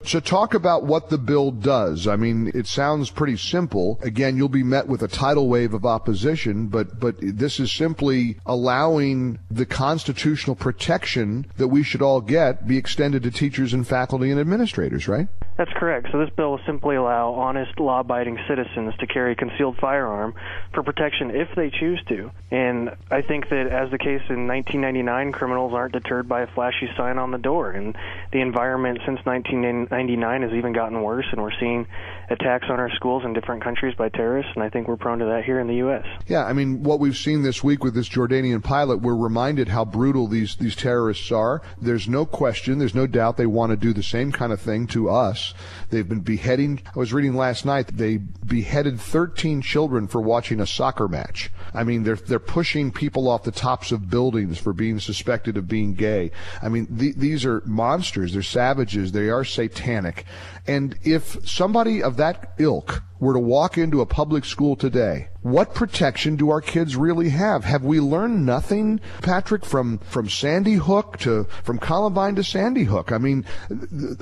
So talk about what the bill does. I mean, it sounds pretty simple. Again, you'll be met with a tidal wave of opposition, but this is simply allowing the constitutional protection that we should all get be extended to teachers and faculty and administrators, right? That's correct. So this bill will simply allow honest, law-abiding citizens to carry a concealed firearm for protection if they choose to. And I think that, as the case in 1999, criminals aren't deterred by a flashy sign on the door. And the environment since 1999 has even gotten worse, and we're seeing attacks on our schools in different countries by terrorists, and I think we're prone to that here in the U.S. Yeah, I mean, what we've seen this week with this Jordanian pilot, we're reminded how brutal these terrorists are. There's no question, there's no doubt they want to do the same kind of thing to us. They've been beheading. I was reading last night, they beheaded 13 children for watching a soccer match. I mean, they're pushing people off the tops of buildings for being suspected of being gay. I mean, these are monsters. They're savages. They are satanic. And if somebody of that ilk were to walk into a public school today, what protection do our kids really have? Have we learned nothing, Patrick, from Sandy Hook from Columbine to Sandy Hook? I mean,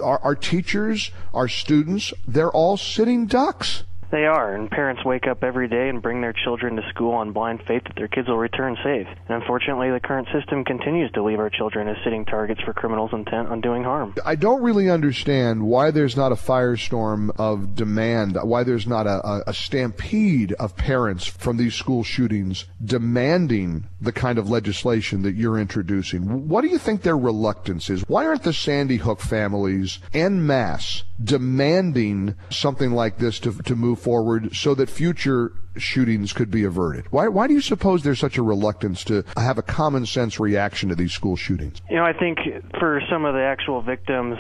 our teachers, our students, they're all sitting ducks. They are, and parents wake up every day and bring their children to school on blind faith that their kids will return safe. And unfortunately, the current system continues to leave our children as sitting targets for criminals intent on doing harm. I don't really understand why there's not a firestorm of demand, why there's not a stampede of parents from these school shootings demanding the kind of legislation that you're introducing. What do you think their reluctance is? Why aren't the Sandy Hook families en masse demanding something like this to move forward so that future shootings could be averted? Why do you suppose there's such a reluctance to have a common sense reaction to these school shootings? You know, I think for some of the actual victims,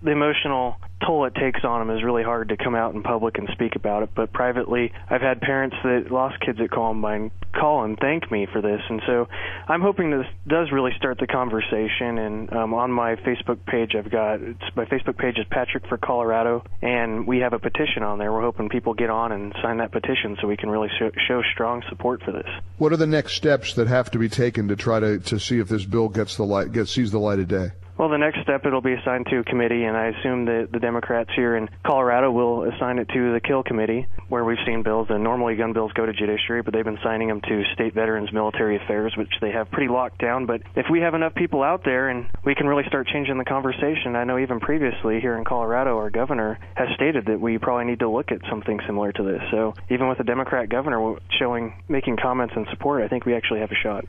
the emotional toll it takes on them is really hard to come out in public and speak about it. But privately, I've had parents that lost kids at Columbine call and thank me for this. And so I'm hoping this does really start the conversation. And on my Facebook page, my Facebook page is Patrick for Colorado, and we have a petition on there. We're hoping people get on and sign that petition so we can really show strong support for this. What are the next steps that have to be taken to try to see if this bill sees the light of day? Well, the next step, it'll be assigned to a committee, and I assume that the Democrats here in Colorado will assign it to the Kill Committee, where we've seen bills, and normally gun bills go to judiciary, but they've been signing them to State Veterans Military Affairs, which they have pretty locked down. But if we have enough people out there and we can really start changing the conversation, I know even previously here in Colorado, our governor has stated that we probably need to look at something similar to this. So even with the Democrat governor making comments in support, I think we actually have a shot.